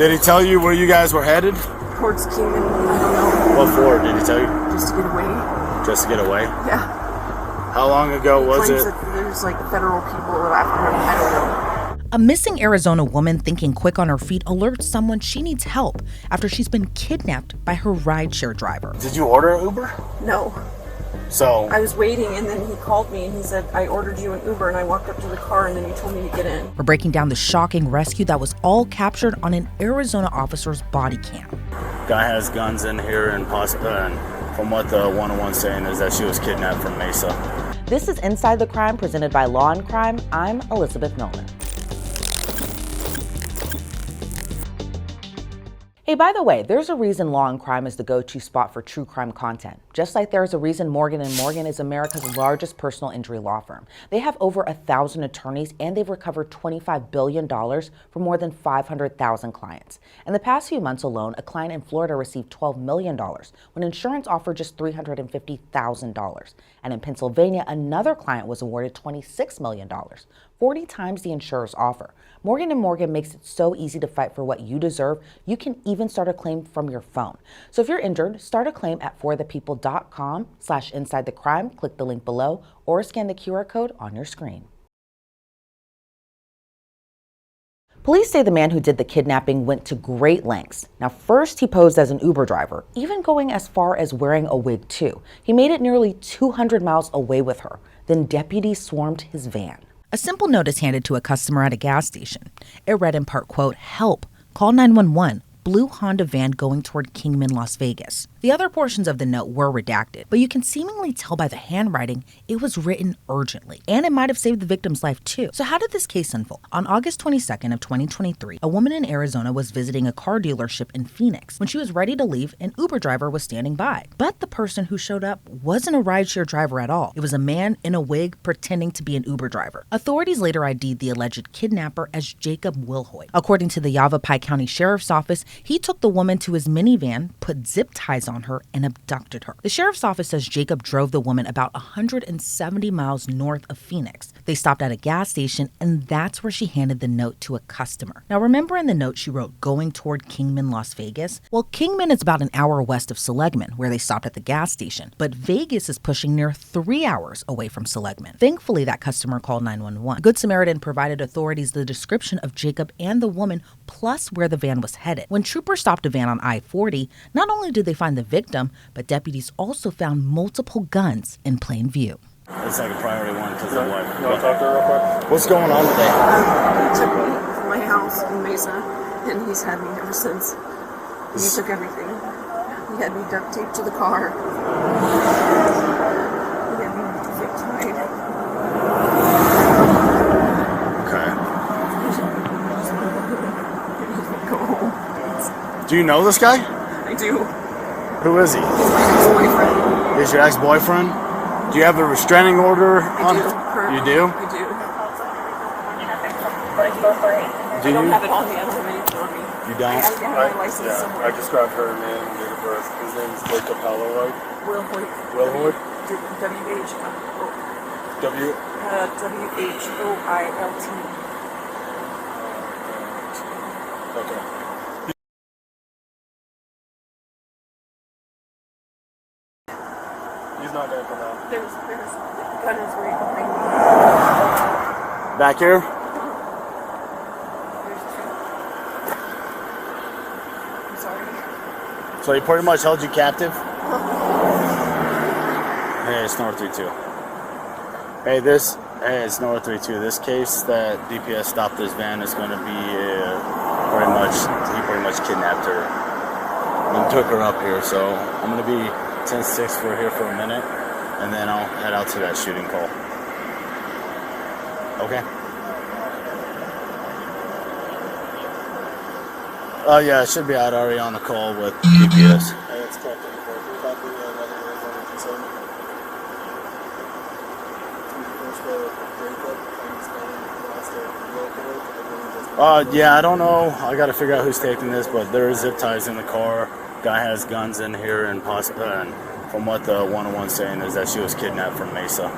Did he tell you where you guys were headed? Towards Kingman, I don't know. What for, did he tell you? Just to get away. Just to get away? Yeah. How long ago was it? That there's like federal people after him. I don't know. A missing Arizona woman thinking quick on her feet alerts someone she needs help after she's been kidnapped by her rideshare driver. Did you order an Uber? No. So I was waiting, and then he called me and he said, I ordered you an Uber, and I walked up to the car, and then he told me to get in. We're breaking down the shocking rescue that was all captured on an Arizona officer's body cam. Guy has guns in here, and from what the 101's saying is that she was kidnapped from Mesa. This is Inside the Crime, presented by Law&Crime. I'm Elizabeth Millner. Hey, by the way, there's a reason Law&Crime is the go-to spot for true crime content. Just like there's a reason Morgan & Morgan is America's largest personal injury law firm. They have over 1,000 attorneys, and they've recovered $25 billion from more than 500,000 clients. In the past few months alone, a client in Florida received $12 million when insurance offered just $350,000. And in Pennsylvania, another client was awarded $26 million, 40 times the insurer's offer. Morgan & Morgan makes it so easy to fight for what you deserve, you can even start a claim from your phone. So if you're injured, start a claim at forthepeople.com/insidethecrime. Click the link below or scan the QR code on your screen. Police say the man who did the kidnapping went to great lengths. Now, first he posed as an Uber driver, even going as far as wearing a wig too. He made it nearly 200 miles away with her. Then deputies swarmed his van. A simple note is handed to a customer at a gas station. It read in part, quote, "Help, call 911. Blue Honda van going toward Kingman, Las Vegas." The other portions of the note were redacted, but you can seemingly tell by the handwriting it was written urgently, and it might have saved the victim's life too. So how did this case unfold? On August 22nd of 2023, a woman in Arizona was visiting a car dealership in Phoenix. When she was ready to leave, an Uber driver was standing by. But the person who showed up wasn't a rideshare driver at all. It was a man in a wig pretending to be an Uber driver. Authorities later ID'd the alleged kidnapper as Jacob Wilhoit. According to the Yavapai County Sheriff's Office, he took the woman to his minivan, put zip ties on her, and abducted her. The sheriff's office says Jacob drove the woman about 170 miles north of Phoenix. They stopped at a gas station, and that's where she handed the note to a customer. Now, remember in the note she wrote, "Going toward Kingman, Las Vegas"? Well, Kingman is about an hour west of Seligman, where they stopped at the gas station. But Vegas is pushing near 3 hours away from Seligman. Thankfully, that customer called 911. Good Samaritan provided authorities the description of Jacob and the woman, plus where the van was headed. When troopers stopped a van on I-40, not only did they find the victim, but deputies also found multiple guns in plain view. It's like a priority one because of what? You want to talk to her real quick? What's going on today? He took me from my house in Mesa, and he's had me ever since. He took everything. He had me duct taped to the car. He had me zip tied. Okay. Go home. Do you know this guy? I do. Who is he? He's my ex-boyfriend. He's your ex-boyfriend? Do you have a restraining order on? I do. You do? I do. Do I don't you? have it on me. I don't have anything on me. You I don't? have my license somewhere. I just grabbed her name and date of birth. His name's Jacob Wilhoit. Wilhoit. Wilhoit? W-H. W-H-O-I-L-T. Okay. He's not there for now. There's the gun is right behind me. Back here? There's two. I'm sorry. So he pretty much held you captive? Hey, it's North 32. Hey, it's North 32. This case that DPS stopped this van is going to be he pretty much kidnapped her and took her up here. So I'm going to be 10-6 for here for a minute, and then I'll head out to that shooting call. Okay? Oh yeah, I should be out already on the call with DPS. Hey, it's Captain. Copy another concern. Yeah, I don't know. I got to figure out who's taking this, but there is zip ties in the car. Guy has guns in here, and from what the 101's saying is that she was kidnapped from Mesa.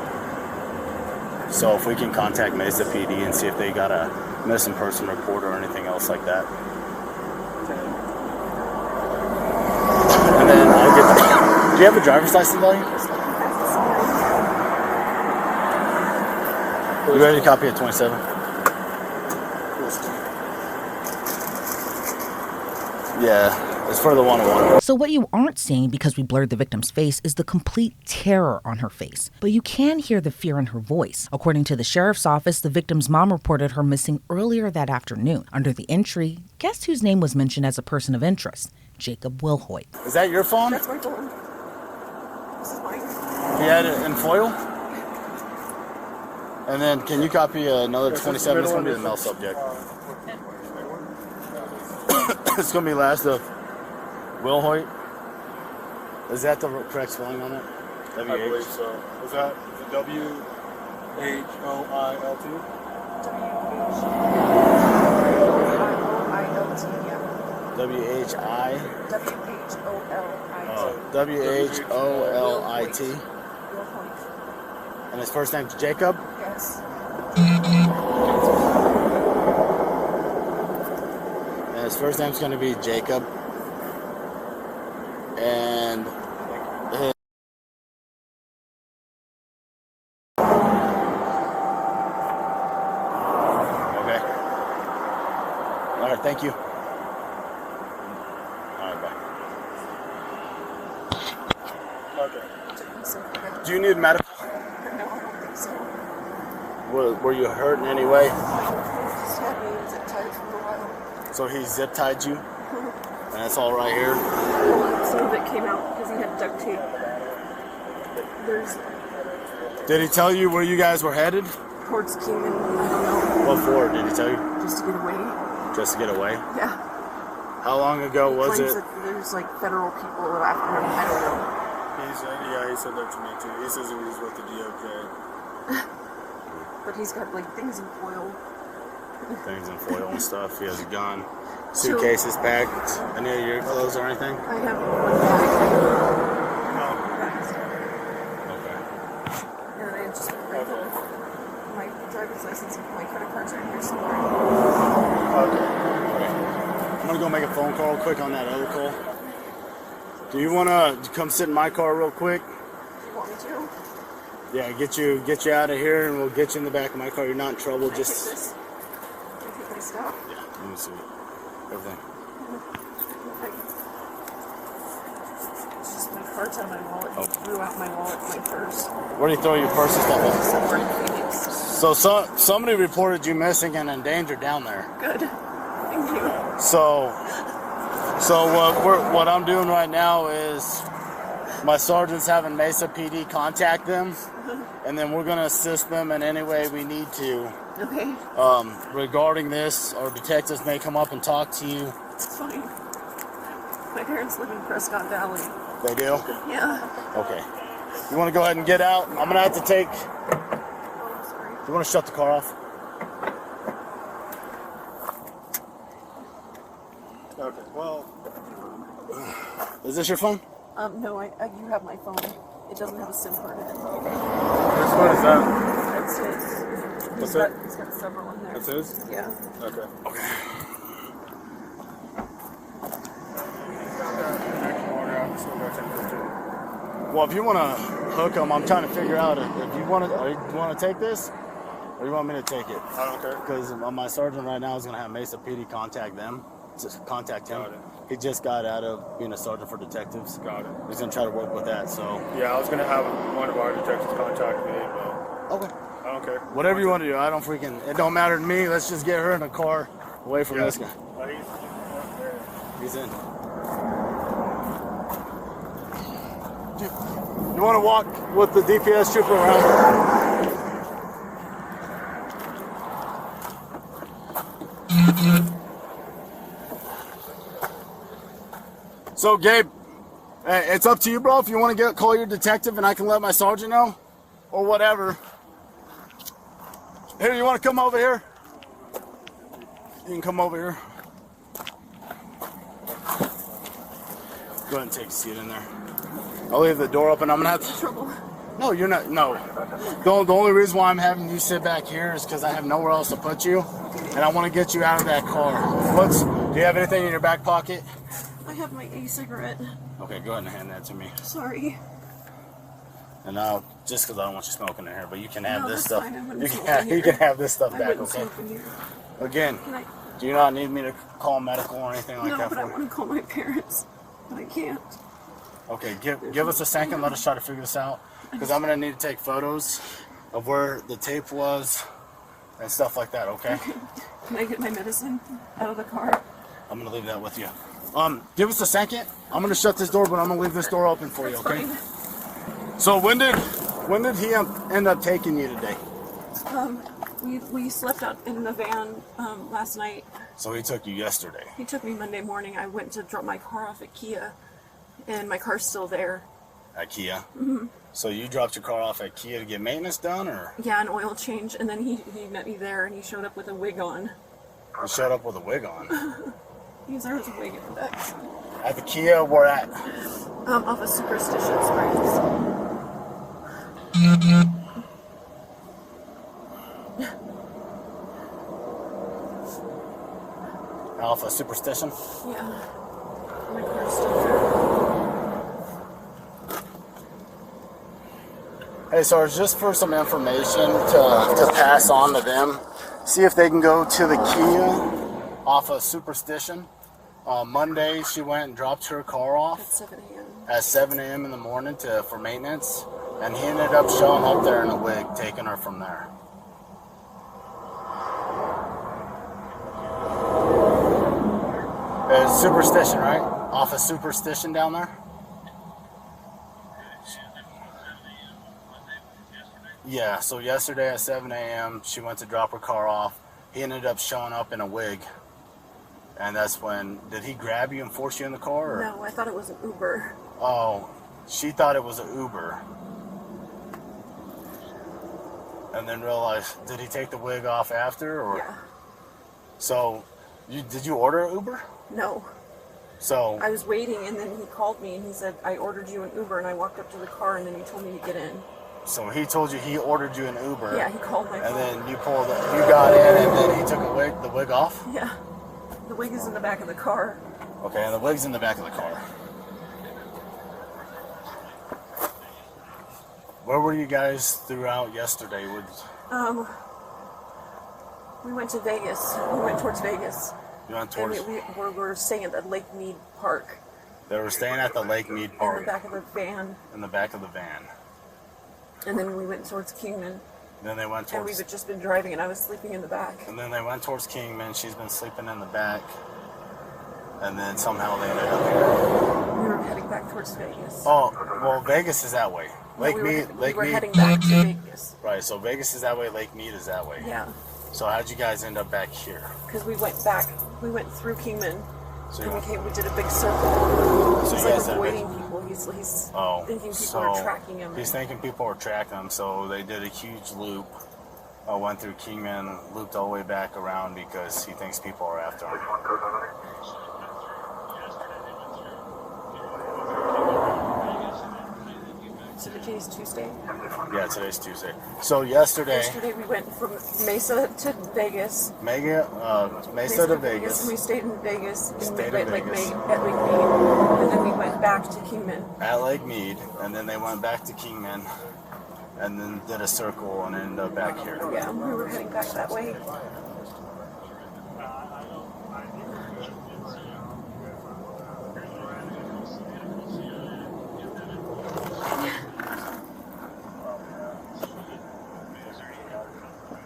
So if we can contact Mesa PD and see if they got a missing person report or anything else like that. And then I'll get do you have a driver's license on you? You ready to copy at 27? Yeah, it's for the 101. So what you aren't seeing because we blurred the victim's face is the complete terror on her face. But you can hear the fear in her voice. According to the sheriff's office, the victim's mom reported her missing earlier that afternoon. Under the entry, guess whose name was mentioned as a person of interest? Jacob Wilhoit. Is that your phone? That's my phone. This is mine. You had it in foil? And then can you copy another 27? It's going to be the mail subject. It's going to be last of Wilhoit. Is that the correct spelling on it? I believe so. Is that W-H-O-I-L-T? W-H-I? W-H-O-L-I-T. W-H-O-L-I-T. And his first name's Jacob? Yes. And his first name's going to be Jacob. And his... Okay. All right, thank you. All right, bye. Okay. Do you need medical? No, I don't think so. Were you hurt in any way? Just had me zip tied for a while. So he zip tied you? And that's all right here? Some of it came out because he had duct tape. There's Did he tell you where you guys were headed? towards Kingman. I don't know. What for? Did he tell you? Just to get away. Just to get away? Yeah. How long ago was Claims it? that there's like federal people after him. I don't know. He said that to me too. He says he was with the DOJ. But he's got like things in foil. Things in foil and stuff. He has a gun. Suitcases packed. Any of your clothes or anything? I have one bag. Okay. And I just bring my driver's license and my credit cards are in here somewhere. Okay. I'm gonna go make a phone call quick on that other call. Do you wanna come sit in my car real quick? You want me to? Yeah, get you out of here and we'll get you in the back of my car. You're not in trouble, Can I just... take this? Can I take my stuff? Yeah, let me see. Everything. It's just my cards out of my wallet. He threw out my wallet and my purse. Where do you throw your purse and stuff? Somewhere in Phoenix. So somebody reported you missing and endangered down there. Good. Thank you. So what I'm doing right now is my sergeant's having Mesa PD contact them, and then we're gonna assist them in any way we need to. Okay. Regarding this, our detectives may come up and talk to you. It's fine. My parents live in Prescott Valley. They do? Yeah. Okay. You want to go ahead and get out? I'm gonna have to take. Oh, I'm sorry. You want to shut the car off? Okay, well, Is this your phone? No, you have my phone. It doesn't have a SIM card in it. which one is that? That's his. What's that? He's got several in there. That's his? Yeah. Okay. Well, if you want to hook them, I'm trying to figure out if you want to take this, or you want me to take it. I don't care. Because my sergeant right now is going to have Mesa PD contact them. Just contact him. Got it. He just got out of being a sergeant for detectives. Got it. He's going to try to work with that. So Yeah, I was gonna have one of our detectives contact me, but okay, I don't care. whatever you want to do. I don't freaking. It don't matter to me. Let's just get her in a car away from this guy. He's in. You want to walk with the DPS trooper around? So, Gabe, hey, it's up to you, bro. If you want to call your detective and I can let my sergeant know, or whatever. Here, you want to come over here? You can come over here. Go ahead and take a seat in there. I'll leave the door open. I'm gonna have to. Trouble. No, you're not. No. The only reason why I'm having you sit back here is because I have nowhere else to put you, and I want to get you out of that car. Do you have anything in your back pocket? I have my e-cigarette. Okay, go ahead and hand that to me. Sorry. And now, just because I don't want you smoking in here, but you can have No, this that's stuff. fine. I wouldn't You smoke can, in here. you can have this stuff I back, wouldn't okay? smoke in here. Again, Can I? do you not need me to call medical or anything like No, that but for I you? want to call my parents, but I can't. Okay, give us a second. Let us try to figure this out. Because I'm going to need to take photos of where the tape was and stuff like that, okay? Can I get my medicine out of the car? I'm going to leave that with you. Give us a second. I'm going to shut this door, but I'm going to leave this door open for you, That's okay? fine. So when did he end up taking you today? We slept out in the van last night. So he took you yesterday. He took me Monday morning. I went to drop my car off at Kia, and my car's still there. At Kia? Mm-hmm. So you dropped your car off at Kia to get maintenance done, or? Yeah, an oil change, and then he met me there, and he showed up with a wig on. You showed up with a wig on. There was a wig in the back. At the Kia, where at? Off of Superstition Springs. Alpha Superstition? Yeah. My car's still there. Hey, so it's just for some information to pass on to them. See if they can go to the Kia off of Superstition. Monday, she went and dropped her car At off 7 a.m. at 7 a.m. in the morning for maintenance. And he ended up showing up there in a wig, taking her from there. It's Superstition, right? Off of Superstition down there? Yeah, so yesterday at 7 a.m., she went to drop her car off. He ended up showing up in a wig. And that's when, did he grab you and force you in the car? Or? No, I thought it was an Uber. Oh, she thought it was an Uber. And then realized, did he take the wig off after? Or? Yeah. So, did you order an Uber? No. So, I was waiting, and then he called me, and he said, I ordered you an Uber, and I walked up to the car, and then he told me to get in. so he told you he ordered you an Uber. Yeah, he called my And phone. then you got in, and then he took the wig off? Yeah. The wig is in the back of the car. Okay, and the wig's in the back of the car. Where were you guys throughout yesterday? We went to Vegas. We went towards Vegas. You went And towards... we were staying at the Lake Mead Park. They were staying at the Lake Mead In Park. the back of the van. In the back of the van. And then we went towards Kingman. Then they went And towards... we've just been driving, and I was sleeping in the back. And then they went towards Kingman. She's been sleeping in the back. And then somehow they ended up here. We were heading back towards Vegas. Oh, well, Vegas is that way. Lake we Mead... were heading back to Vegas. Right, so Vegas is that way, Lake Mead is that way. Yeah. So how'd you guys end up back here? Because we went back. We went through Kingman. So And you we did a big circle. So He's you like guys did a big- avoiding people. He's thinking people so are tracking him. He's thinking people are tracking him, so they did a huge loop. Went through Kingman, looped all the way back around because he thinks people are after him. So today's Tuesday. Yeah, today's Tuesday. So yesterday We went from Mesa to Vegas. Mesa to Vegas. And we stayed in Vegas. Stayed in at Lake Vegas. Mead. And then we went back to Kingman. At Lake Mead, and then they went back to Kingman, and then did a circle and ended up back here. Yeah, we were heading back that way.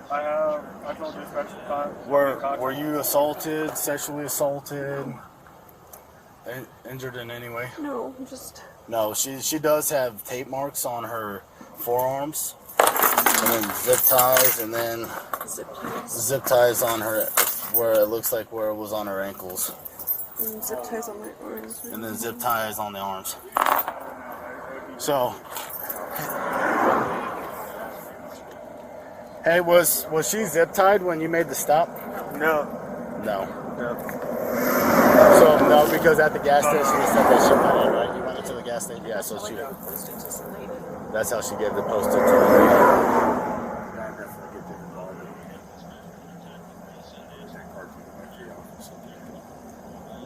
I told dispatch Were you assaulted, sexually assaulted, injured in any way? No, just No, she does have tape marks on her forearms, and then zip ties, and then zip ties. zip ties on her where it looks like where it was on her ankles, And zip ties on my arms. and then zip ties on the arms. So, hey, was she zip tied when you made the stop? No. No. No. So no, because at the gas station you said that she went in, right? You went into the gas station, yeah. So she, Posted to some lady. that's how she gave the posted to the lady.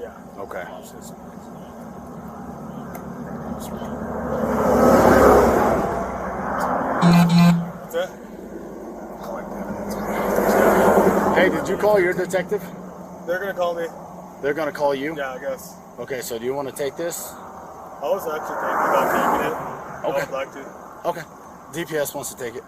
Yeah. Okay. What's that? Hey, did you call your detective? They're gonna call me. They're gonna call you? Yeah, I guess. Okay, so do you want to take this? I was actually thinking about taking it. Okay. I would like to. Okay. DPS wants to take it.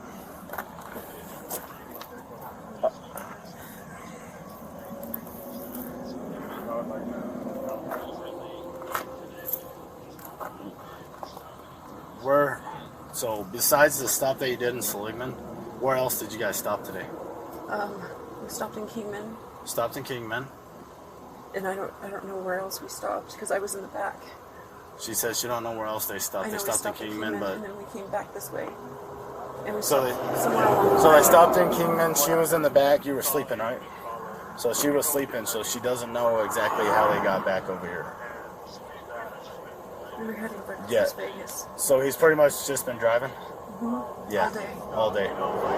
So besides the stop that you did in Seligman, where else did you guys stop today? We stopped in Kingman, Stopped in Kingman. and I don't know where else we stopped because I was in the back. She says she don't know where else they stopped. I know They we stopped in Kingman, but and then we came back this way. And we So stopped somewhere along the so they line. stopped in Kingman. She was in the back. You were sleeping, right? So she was sleeping, so she doesn't know exactly how they got back over here. We were heading for Yeah. Las Vegas. So he's pretty much just been driving? Yeah. All day. All day.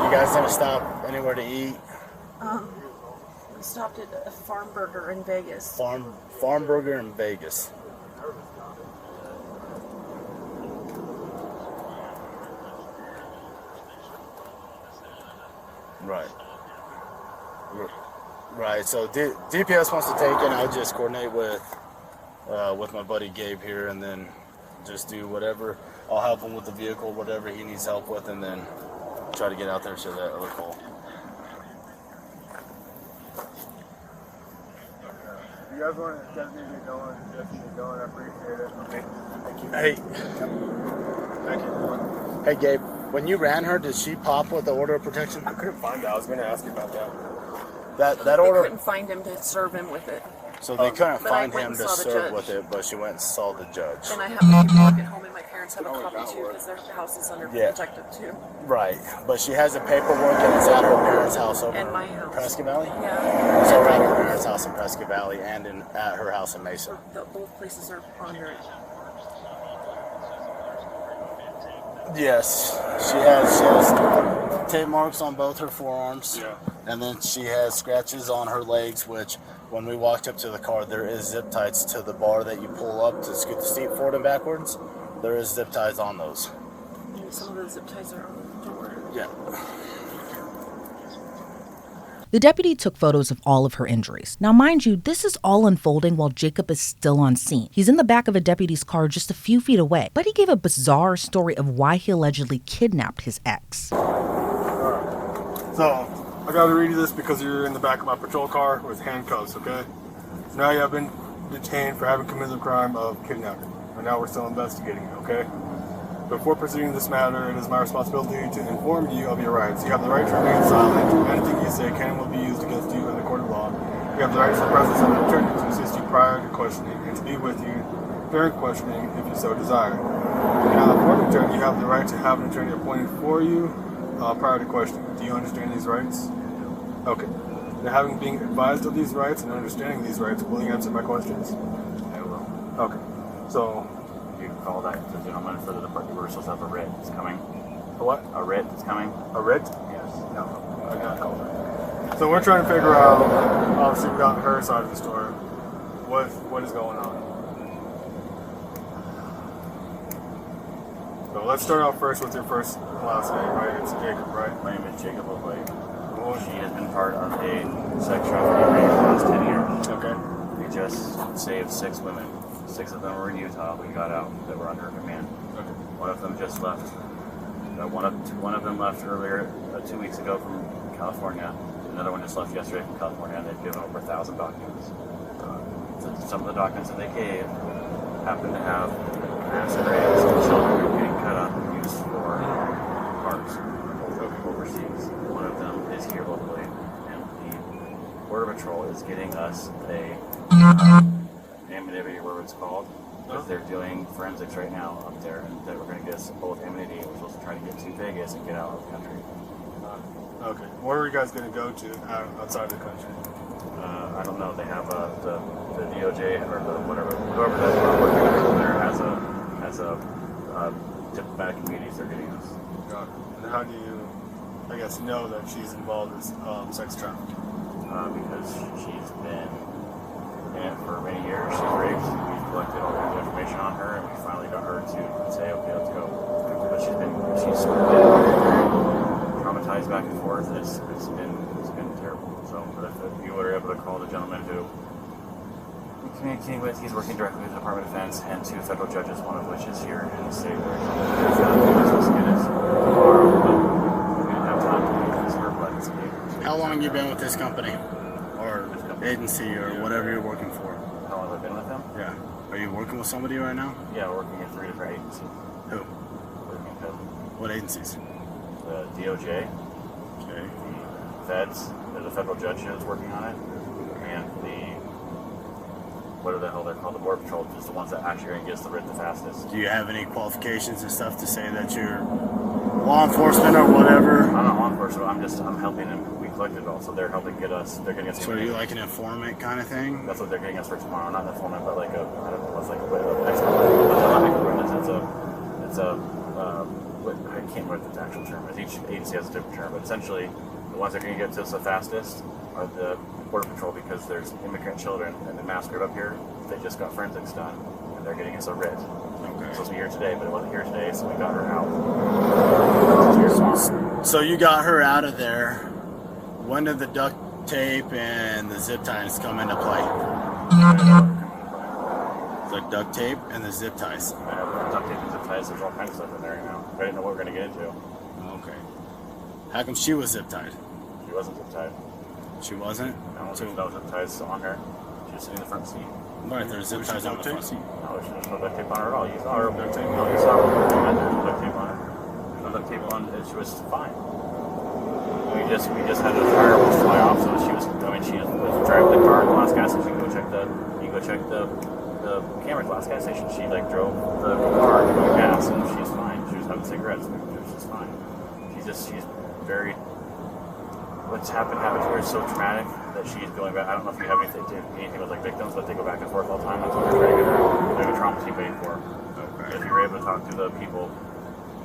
You guys didn't stop anywhere to eat? We stopped at a farm burger in Vegas. Farm burger in Vegas. Right. Right. So DPS wants to take it. I'll just coordinate with my buddy Gabe here, and then just do whatever. I'll help him with the vehicle, whatever he needs help with, and then try to get out there to that other call. You guys want to definitely get going. I appreciate it. Okay. Thank you. Hey. Thank you. Hey, Gabe. When you ran her, did she pop with the order of protection? I couldn't find it. I was going to ask you about that. That They order. couldn't find him to serve him with it. So they couldn't But I find went him and to saw the serve judge. with it, but she went and saw the judge. And I have the paperwork at home, and my parents have a copy too because their house is under Yeah. protective too. Right, but she has the paperwork and it's at her parents' house over And my in house. Prescott Valley. Yeah. So And we're at my her house. parents' house in Prescott Valley and at her house in Mesa. Both places are on her. Yes, she has tape marks on both her forearms. Yeah. And then she has scratches on her legs, which when we walked up to the car, there is zip ties to the bar that you pull up to scoot the seat forward and backwards. There is zip ties on those. And some of the zip ties are on the door. Yeah. The deputy took photos of all of her injuries. Now, mind you, this is all unfolding while Jacob is still on scene. He's in the back of a deputy's car just a few feet away, but he gave a bizarre story of why he allegedly kidnapped his ex. So, I gotta read you this because you're in the back of my patrol car with handcuffs, okay? So now you have been detained for having committed the crime of kidnapping. And now we're still investigating you, okay? Before proceeding this matter, it is my responsibility to inform you of your rights. You have the right to remain silent. Anything you say can and will be used against you in the court of law. You have the right to the presence of an attorney to assist you prior to questioning and to be with you during questioning if you so desire. Now, for an attorney, you have the right to have an attorney appointed for you prior to questioning. Do you understand these rights? Okay. Now, having been advised of these rights and understanding these rights, will you answer my questions? I will. Okay. So, You can call that the gentleman for the department reversals of a writ is coming. a what? A writ is coming. A writ? Yes. No, I got called that. So we're trying to figure out, obviously we got her side of the story, what is going on. So let's start off first with your first and last name, right? It's Jacob, right? My name is Jacob Wilhoit. Cool. She has been part of a sex trafficking ring for the last 10 years. Okay. We just saved 6 women. 6 of them were in Utah. We got out that were under her command. Okay. One of them just left. One of them left earlier 2 weeks ago from California. Another one just left yesterday from California, and they've given over 1,000 documents. Some of the documents that they gave happen to have acid rays and children getting cut up and used for parts overseas. One of them is here locally, and the Border Patrol is getting us a anonymity, whatever it's called, because they're doing forensics right now up there, and that we're going to get us both anonymity. We're supposed to try to get to Vegas and get out of the country. Okay. Where are you guys going to go to outside of the country? I don't know. They have the DOJ or the whoever that's working over there has a diplomatic immunities they're getting us. And how do you I guess, know that she's involved in sex trafficking? Because she's been in it for many years. She's raped. We've collected all kinds of information on her, and we finally got her to say, okay, let's go. But she's been traumatized back and forth. It's been terrible. So, but if you were able to call the gentleman who we're communicating with, he's working directly with the Department of Defense and 2 federal judges, one of which is here in the state where he's supposed to get it tomorrow, but we didn't have time to get this her blood. How long have you been with this company? Or agency or whatever you're working for? How long have I been with them? Yeah. Are you working with somebody right now? Yeah, we're working at 3 different agencies. Who? Working at What agencies? the DOJ, Okay. the feds, there's a federal judge that's working on it, and what the hell they're called, the Border Patrol, just the ones that actually are going to get us the writ the fastest. Do you have any qualifications and stuff to say that you're law enforcement or whatever? I'm not law enforcement, I'm helping them. We collected it all, so they're helping get us, they're getting us. So are you like an informant kind of thing? That's what they're getting us for tomorrow, not an informant, but like I don't know, it's like an expert witness. I can't remember what the actual term is. Each agency has a different term, but essentially, the ones that are going to get to us the fastest are the Border Patrol, because there's immigrant children and the massacred up here. They just got forensics done, and they're getting us a writ. Okay. It's supposed to be here today, but it wasn't here today, so we got her out. So you got her out of there. When did the duct tape and the zip ties come into play? The duct tape and the zip ties. Duct tape and zip ties, there's all kinds of stuff in there right now. I didn't know what we were going to get into. Okay. How come she was zip tied? She wasn't zip tied. She wasn't? No, there's no zip ties on her. She was sitting in the front seat. Right, there's zip ties on the front seat. No, there's no duct tape on her at all. You saw her duct tape. No, you saw her. There's no duct tape on her. There's no duct tape on her. She was fine. We just had the fireworks fly off, so she was driving the car at the last gas station. You go check the cameras at the last gas station. She like drove the car to go gas, and she's fine. She was having cigarettes, and she's fine. She's very. What's happened to her is so traumatic that she's going back. I don't know if you have anything with like victims, but they go back and forth all the time. That's what they're trying to get her. They have a trauma team waiting for her. Okay. If you're able to talk to the people,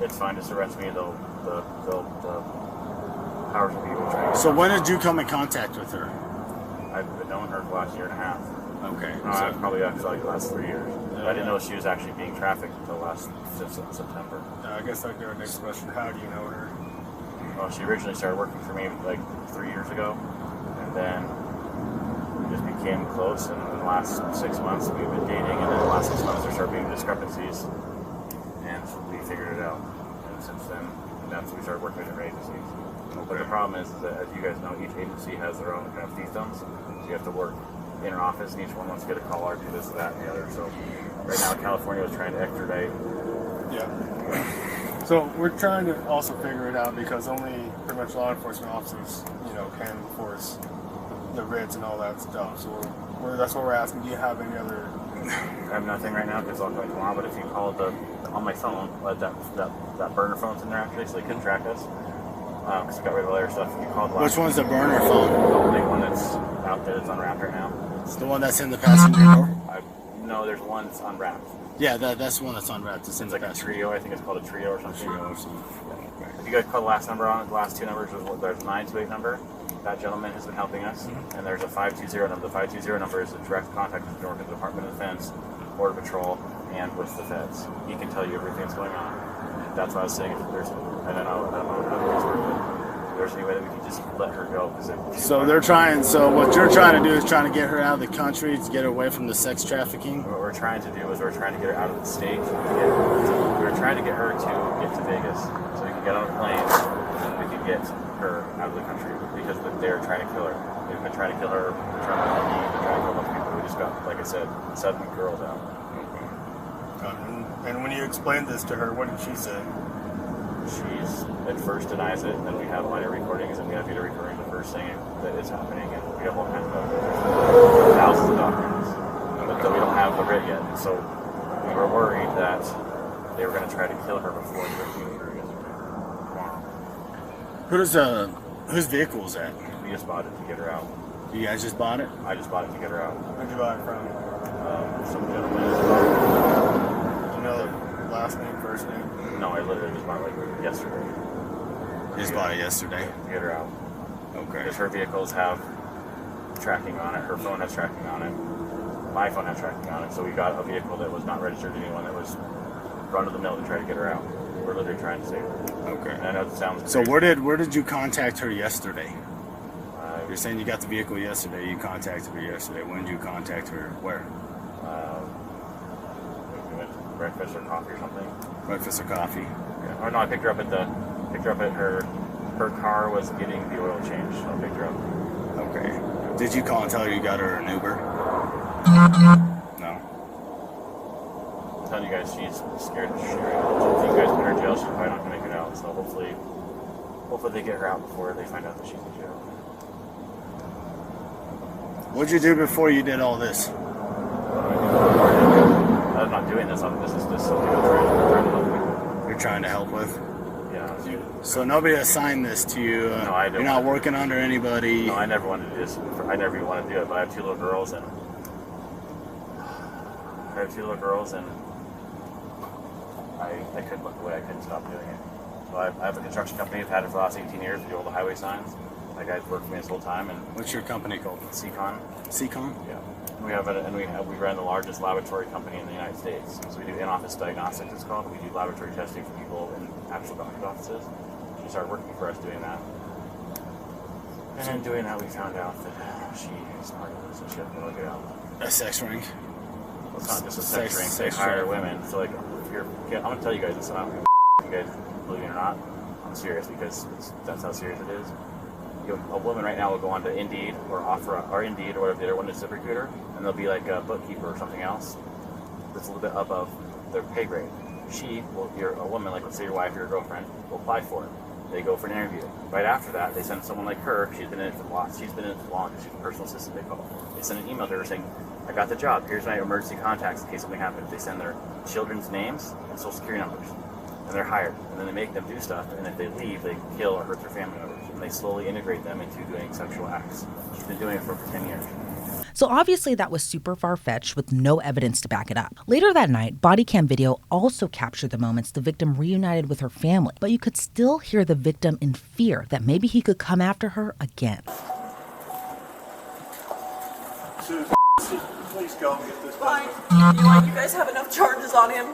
it's fine. Just arrest me. The powers of people trying to. So when did you come in contact with her? I've been knowing her for the last year and a half. Okay. Probably actually like the last 3 years. I didn't know she was actually being trafficked until since September. I guess that'd be our next question. How do you know her? Well, she originally started working for me like 3 years ago, and then we just became close. And in the last 6 months, we've been dating, and then the last 6 months there started being discrepancies, and we figured it out. And since then, that's when we started working with different agencies. Okay. But the problem is that, as you guys know, each agency has their own kind of fiefdoms, so you have to work in our office, and each one wants to get a call or do this, that, and the other. So right now, California was trying to extradite. Yeah. So we're trying to also figure it out, because only pretty much law enforcement officers, can enforce the writs and all that stuff. So that's what we're asking. Do you have any other? I have nothing right now because I'll go tomorrow. But if you call on my phone, that burner phone's in there actually, so they couldn't track us. Because we got rid of all their stuff. If you called Which one's the burner phone? The only one that's out there that's unwrapped right now. It's the one that's in the passenger door? No, there's one that's unwrapped. Yeah, that's the one that's unwrapped. It's like a trio. I think it's called a trio or something. Trio or something. Yeah. If you guys call the last number on it, the last 2 numbers, there's a 928 number. That gentleman has been helping us. Mm-hmm. And there's a 520 number. The 520 number is a direct contact with the Department of Defense, Border Patrol, and with the feds. He can tell you everything that's going on. That's why I was saying, if there's, I don't know how it's working. If there's any way that we can just let her go. So what you're trying to do is trying to get her out of the country, to get her away from the sex trafficking? What we're trying to do is we're trying to get her out of the state. We're trying to get her to get to Vegas so we can get on a plane and we can get her out of the country, because they're trying to kill her. They've been trying to kill her, they're trying to kill me, they're trying to kill other people. We just got, like I said, 7 girls out. And when you explained this to her, what did she say? She's at first denies it, and then we have minor recordings, and we have video recordings of her saying that it's happening, and we have all kinds of thousands of documents, but we don't have the writ yet. So we were worried that they were going to try to kill her before the writ hearing tomorrow. Whose vehicle is that? We just bought it to get her out. You guys just bought it? I just bought it to get her out. Where'd you buy it from? Some gentleman. You know the last name, first name? No, I literally just bought it like yesterday. His body yesterday. To get her out. Okay. Because her vehicles have tracking on it. Her phone has tracking on it. My phone has tracking on it. So we got a vehicle that was not registered to anyone that was run to the mill to try to get her out. We're literally trying to save her. Okay. And I know it sounds So crazy. where did you contact her yesterday? You're saying you got the vehicle yesterday. You contacted her yesterday. When did you contact her? Where? We went to breakfast or coffee or something. Breakfast or coffee? Yeah. Or no, I picked her up at her car was getting the oil changed. So I picked her up. Okay. Did you call and tell her you got her an Uber? No. I'm telling you guys, she's scared to shit right now. If you guys put her in jail, she's probably not gonna make it out. So hopefully they get her out before they find out that she's in jail. What'd you do before you did all this? I'm not doing this. This is just something I'm trying to help with. You're trying to help with? Yeah. So nobody assigned this to you? No, I don't. You're not working under anybody? No, I never wanted to do this. I never even wanted to do it, but I have two little girls, and I couldn't look away. I couldn't stop doing it. So I have a construction company. I've had it for the last 18 years. We do all the highway signs. That guy's worked for me this whole time. And what's your company called? Ciccarone. Ciccarone? Yeah. We run the largest laboratory company in the United States. So we do in-office diagnostics, it's called. We do laboratory testing for people in actual doctor's offices. She started working for us doing that. And in doing that, we found out that she is part of this, and she doesn't really get out. A sex ring? Well, it's not just a sex ring. They hire women. So, like, if you're, I'm going to tell you guys this, and I don't give a you guys believe it or not. I'm serious because that's how serious it is. A woman right now will go on to Indeed or Indeed or whatever the other one is, ZipRecruiter, and they'll be like a bookkeeper or something else that's a little bit above their pay grade. You're a woman, like let's say your wife or your girlfriend, will apply for it. They go for an interview. Right after that, they send someone like her. She's been in it for long. She's a personal assistant, they call it. They send an email to her saying, I got the job. Here's my emergency contacts in case something happens. They send their children's names and social security numbers. And they're hired. And then they make them do stuff. And if they leave, they kill or hurt their family members. And they slowly integrate them into doing sexual acts. She's been doing it for 10 years. So obviously that was super far-fetched with no evidence to back it up. Later that night, body cam video also captured the moments the victim reunited with her family, but you could still hear the victim in fear that maybe he could come after her again. Susan, please go and get this Fine. done. You guys have enough charges on him.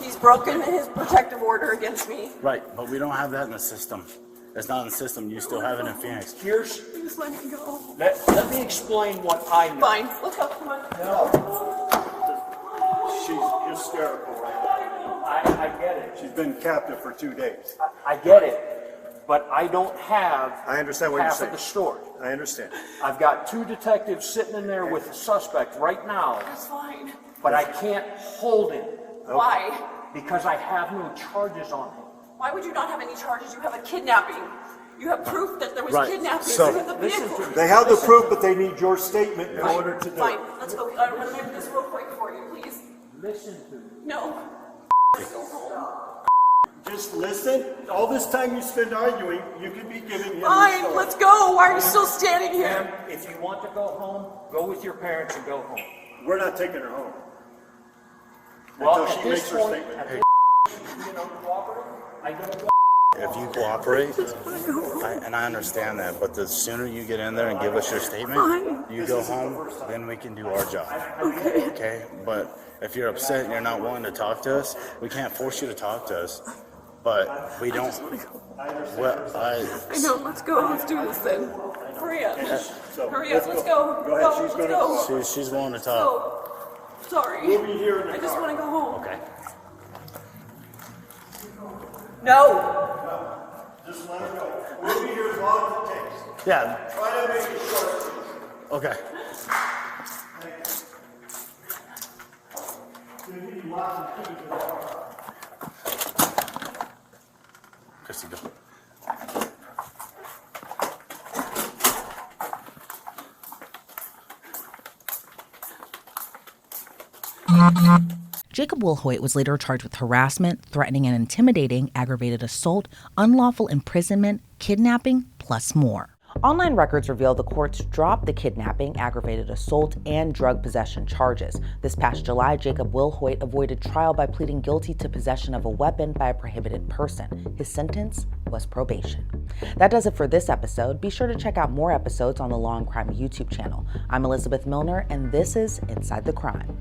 He's broken his protective order against me. Right, but we don't have that in the system. It's not in the system. You still have it in Phoenix. Just let me go. Let me explain what I know. Fine. Let's go. Come on. No. She's hysterical right now. I get it. She's been captive for 2 days. I get it. But I don't have I understand what you're half saying. of the story. I understand. I've got 2 detectives sitting in there with the suspect right now, That's fine. but I can't hold him Why? because I have no charges on him. Why would you not have any charges? You have a kidnapping. You have proof that there was Right. kidnapping. So, you have the listen vehicle. to me. They have the proof, but they need your statement in Fine. order to do Fine. it. Let's go. I'm going to make this real quick for you, please. Listen to me. No. Just listen. All this time you spend arguing, you could be giving him the Fine. story. Let's go. Why are you still standing here? Ma'am, if you want to go home, go with your parents and go home. We're not taking her home. Well, Until at she this makes her point, statement. at this cooperative, I don't go. If you cooperate, and I understand that, but the sooner you get in there and give us your statement, you go home, then we can do our job. Okay? But if you're upset and you're not willing to talk to us, we can't force you to talk to us. But we don't. Well, I know. Let's go. Let's do this then. Hurry up. Hurry up. Let's go. Go ahead. She's Let's gonna- go. she's willing to talk. Go. Sorry. We'll be here in the I just car. want to go home. Okay. No. Just let her know. We'll be here as long as it takes. Yeah. Try to make it short. Okay. You need lots of keys in the car. Christy, go. Jacob Wilhoit was later charged with harassment, threatening and intimidating, aggravated assault, unlawful imprisonment, kidnapping, plus more. Online records reveal the courts dropped the kidnapping, aggravated assault, and drug possession charges. This past July, Jacob Wilhoit avoided trial by pleading guilty to possession of a weapon by a prohibited person. His sentence was probation. That does it for this episode. Be sure to check out more episodes on the Law&Crime YouTube channel. I'm Elizabeth Millner, and this is Inside the Crime.